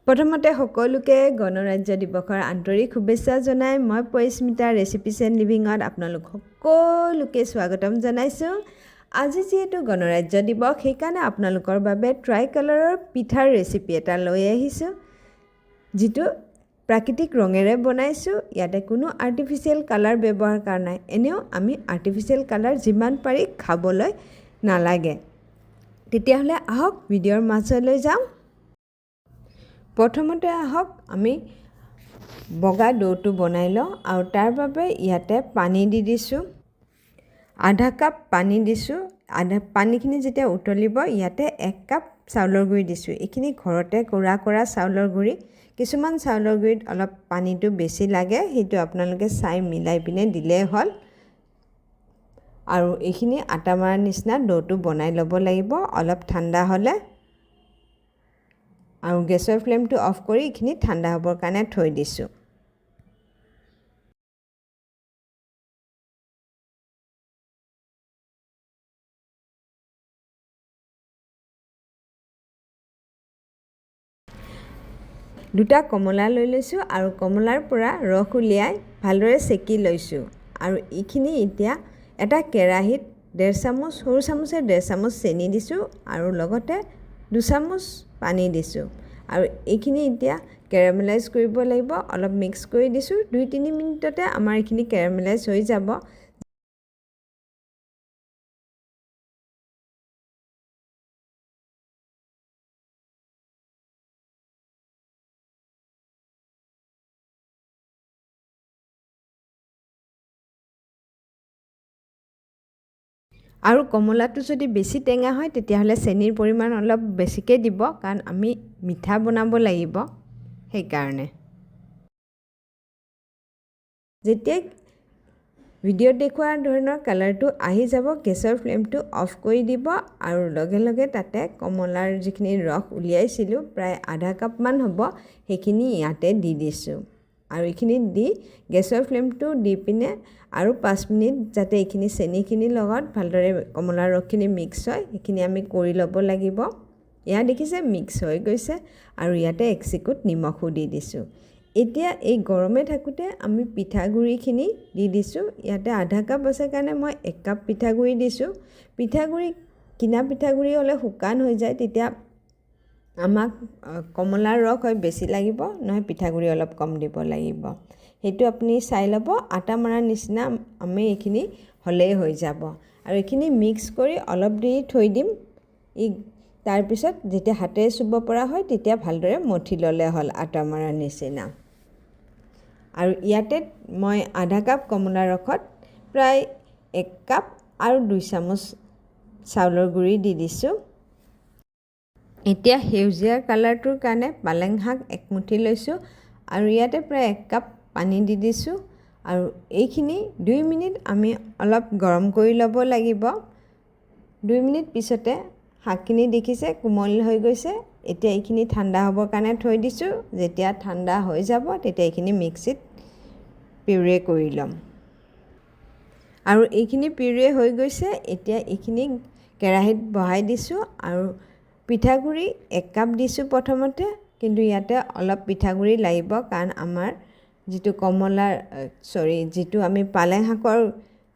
প্ৰথমতে সকলোকে গণৰাজ্য দিৱসৰ আন্তৰিক শুভেচ্ছা জনাই মই পৰিস্মিতা ৰেচিপিছ এণ্ড লিভিঙত আপোনালোক সকলোকে স্বাগতম জনাইছোঁ। আজি যিহেতু গণৰাজ্য দিৱস সেইকাৰণে আপোনালোকৰ বাবে ট্ৰাই কালাৰৰ পিঠাৰ ৰেচিপি এটা লৈ আহিছোঁ, যিটো প্ৰাকৃতিক ৰঙেৰে বনাইছোঁ। ইয়াতে কোনো আৰ্টিফিচিয়েল কালাৰ ব্যৱহাৰ কৰা নাই। এনেও আমি আৰ্টিফিচিয়েল কালাৰ যিমান পাৰি খাবলৈ নালাগে। তেতিয়াহ'লে আহক ভিডিঅ'ৰ মাজলৈ যাওঁ। প্ৰথমতে আহক আমি বগা ডোটো বনাই লওঁ আৰু তাৰ বাবে ইয়াতে পানী দি দিছোঁ। আধা কাপ পানী দিছোঁ। পানীখিনি যেতিয়া উতলিব ইয়াতে 1 কাপ চাউলৰ গুড়ি দিছোঁ। এইখিনি ঘৰতে গুড়া কৰা চাউলৰ গুড়ি। কিছুমান চাউলৰ গুড়িত অলপ পানীটো বেছি লাগে, সেইটো আপোনালোকে চাই মিলাই পিনে দিলেই হ'ল। আৰু এইখিনি আটা মৰাৰ নিচিনা ডোটো বনাই ল'ব লাগিব অলপ ঠাণ্ডা হ'লে। আৰু গেছৰ ফ্লেমটো অফ কৰি এইখিনি ঠাণ্ডা হ'বৰ কাৰণে থৈ দিছোঁ। দুটা কমলা লৈ লৈছোঁ আৰু কমলাৰ পৰা ৰস উলিয়াই ভালদৰে চেকি লৈছোঁ। আৰু এইখিনি এতিয়া এটা কেৰাহীত 1.5 চামুচ, সৰু চামুচে 1.5 চামুচ চেনি দিছোঁ আৰু লগতে 2 চামুচ পানী দিছোঁ। আৰু এইখিনি এতিয়া কেৰামেলাইজ কৰিব লাগিব। অলপ মিক্স কৰি দিছোঁ। 2-3 মিনিটতে আমাৰ এইখিনি কেৰামেলাইজ হৈ যাব। আৰু কমলাটো যদি বেছি টেঙা হয় তেতিয়াহ'লে চেনিৰ পৰিমাণ অলপ বেছিকৈ দিব, কাৰণ আমি মিঠা বনাব লাগিব সেইকাৰণে। যেতিয়া ভিডিঅ'ত দেখুওৱা ধৰণৰ কালাৰটো আহি যাব, গেছৰ ফ্লেমটো অফ কৰি দিব আৰু লগে লগে তাতে কমলাৰ যিখিনি ৰস উলিয়াইছিলোঁ প্ৰায় আধা কাপমান হ'ব, সেইখিনি ইয়াতে দি দিছোঁ। আৰু এইখিনি দি গেছৰ ফ্লেমটো দি পিনে আৰু 5 মিনিট যাতে এইখিনি চেনিখিনিৰ লগত ভালদৰে কমলাৰ ৰসখিনি মিক্স হয় সেইখিনি আমি কৰি ল'ব লাগিব। এয়া দেখিছে মিক্স হৈ গৈছে আৰু ইয়াতে 1 চিকুট নিমখো দি দিছোঁ। এতিয়া এই গৰমে থাকোঁতে আমি পিঠাগুড়িখিনি দি দিছোঁ। ইয়াতে আধা কাপ আছে কাৰণে মই 1 কাপ পিঠাগুড়ি দিছোঁ। পিঠাগুড়ি কিনা পিঠাগুড়ি হ'লে শুকান হৈ যায়, তেতিয়া আমাক কমলাৰ ৰস হয় বেছি লাগিব, নহয় পিঠাগুড়ি অলপ কম দিব লাগিব। সেইটো আপুনি চাই ল'ব। আটা মৰাৰ নিচিনা আমি এইখিনি হ'লেই হৈ যাব। আৰু এইখিনি মিক্স কৰি অলপ দেৰি থৈ দিম। তাৰপিছত যেতিয়া হাতেৰে চুব পৰা হয় তেতিয়া ভালদৰে মঠি ল'লে হ'ল আটা মৰাৰ নিচিনা। আৰু ইয়াতে মই আধা কাপ কমলাৰ ৰসত প্ৰায় 1 কাপ আৰু 2 চামুচ চাউলৰ গুড়ি দি দিছোঁ। এতিয়া সেউজীয়া কালাৰটোৰ কাৰণে পালেং শাক 1 মুঠি লৈছোঁ আৰু ইয়াতে প্ৰায় 1 কাপ পানী দি দিছোঁ। আৰু এইখিনি 2 মিনিট আমি অলপ গৰম কৰি ল'ব লাগিব। 2 মিনিট পিছতে শাকখিনি দেখিছে কোমল হৈ গৈছে। এতিয়া এইখিনি ঠাণ্ডা হ'বৰ কাৰণে থৈ দিছোঁ। যেতিয়া ঠাণ্ডা হৈ যাব তেতিয়া এইখিনি মিক্সিত পিউৰে কৰি ল'ম। আৰু এইখিনি পিউৰে হৈ গৈছে। এতিয়া এইখিনি কেৰাহীত বহাই দিছোঁ আৰু পিঠাগুড়ি 1 কাপ দিছোঁ প্ৰথমতে, কিন্তু ইয়াতে অলপ পিঠাগুড়ি লাগিব কাৰণ আমাৰ যিটো আমি পালেং শাকৰ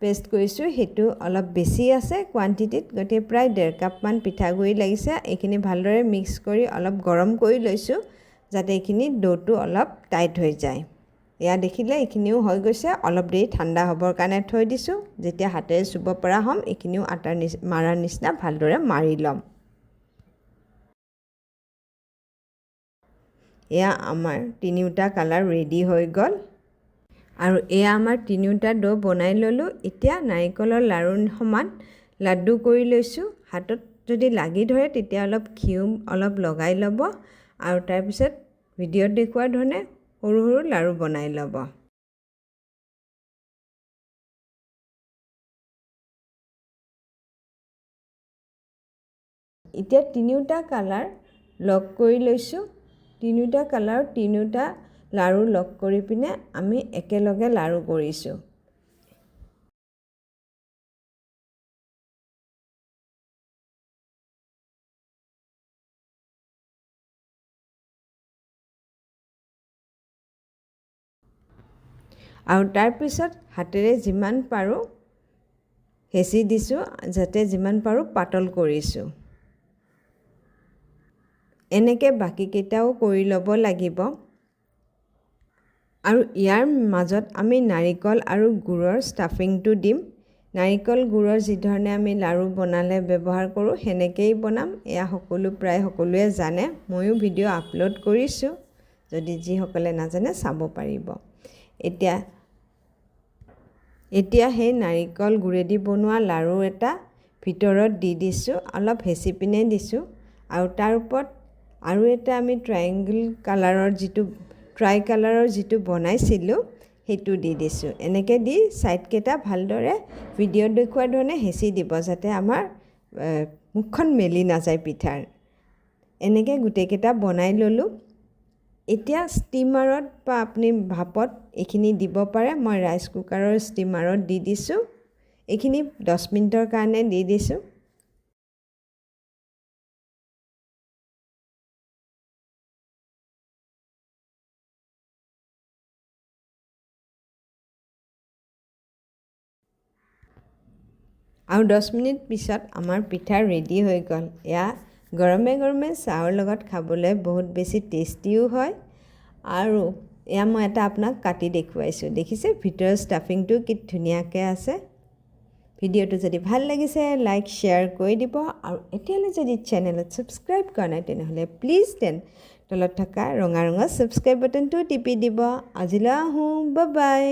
পেষ্ট কৰিছোঁ সেইটো অলপ বেছি আছে কোৱান্টিটিত, গতিকে প্ৰায় 1.5 কাপমান পিঠাগুড়ি লাগিছে। এইখিনি ভালদৰে মিক্স কৰি অলপ গৰম কৰি লৈছোঁ যাতে এইখিনি ডোটো অলপ টাইট হৈ যায়। এয়া দেখিলে এইখিনিও হৈ গৈছে। অলপ দেৰি ঠাণ্ডা হ'বৰ কাৰণে থৈ দিছোঁ। যেতিয়া হাতেৰে চুব পৰা হ'ম এইখিনিও আটাৰ মাৰাৰ নিচিনা ভালদৰে মাৰি ল'ম। এয়া আমাৰ 3টা কালাৰ ৰেডি হৈ গ'ল। আৰু এয়া আমাৰ 3টা ডো বনাই ল'লোঁ। এতিয়া নাৰিকলৰ লাড়ুৰ সমান লাড্ডু কৰি লৈছোঁ। হাতত যদি লাগি ধৰে তেতিয়া অলপ ঘিউ অলপ লগাই ল'ব আৰু তাৰপিছত ভিডিঅ'ত দেখুওৱা ধৰণে সৰু সৰু লাড়ু বনাই ল'ব। এতিয়া 3টা কালাৰ লগ কৰি লৈছোঁ। 3টা কালাৰ 3টা লাড়ু লগ কৰি পিনে আমি একেলগে লাড়ু কৰিছোঁ। আৰু তাৰপিছত হাতেৰে যিমান পাৰোঁ হেঁচি দিছোঁ যাতে যিমান পাৰোঁ পাতল কৰিছোঁ। এনেকৈ বাকীকেইটাও কৰি ল'ব লাগিব। আৰু ইয়াৰ মাজত আমি নাৰিকল আৰু গুড়ৰ ষ্টাফিংটো দিম। নাৰিকল গুড়ৰ যিধৰণে আমি লাড়ু বনালে ব্যৱহাৰ কৰোঁ সেনেকৈয়ে বনাম। এয়া প্ৰায় সকলোৱে জানে, ময়ো ভিডিঅ' আপলোড কৰিছোঁ, যদি যিসকলে নাজানে চাব পাৰিব। এতিয়া সেই নাৰিকল গুড়েদি বনোৱা লাড়ু এটা ভিতৰত দি দিছোঁ, অলপ হেঁচি পিনে দিছোঁ। আৰু তাৰ ওপৰত আৰু এটা আমি ট্ৰাই কালাৰৰ যিটো বনাইছিলোঁ সেইটো দি দিছোঁ। এনেকৈ দি ছাইডকেইটা ভালদৰে ভিডিঅ'ত দেখুওৱাৰ ধৰণে হেঁচি দিব, যাতে আমাৰ মুখখন মেলি নাযায় পিঠাৰ। এনেকৈ গোটেইকেইটা বনাই ল'লোঁ। এতিয়া ষ্টিমাৰত বা আপুনি ভাপত এইখিনি দিব পাৰে। মই ৰাইচ কুকাৰৰ ষ্টিমাৰত দি দিছোঁ। এইখিনি 10 মিনিটৰ কাৰণে দি দিছোঁ। আৰু 10 মিনিট পিছত আমাৰ পিঠা ৰেডি হৈ গ'ল। এয়া গৰমে গৰমে চাহৰ লগত খাবলৈ বহুত বেছি টেষ্টিও হয়। আৰু এয়া মই এটা আপোনাক কাটি দেখুৱাইছোঁ, দেখিছে ভিতৰৰ ষ্টাফিংটো কি ধুনীয়াকৈ আছে। ভিডিঅ'টো যদি ভাল লাগিছে লাইক শ্বেয়াৰ কৰি দিব। আৰু এতিয়ালৈ যদি চেনেলত ছাবস্ক্ৰাইব কৰা নাই তেনেহ'লে প্লিজ তলত থকা ৰঙা ছাবস্ক্ৰাইব বাটনটো টিপি দিব। আজিলৈ আহোঁ, বাই বাই।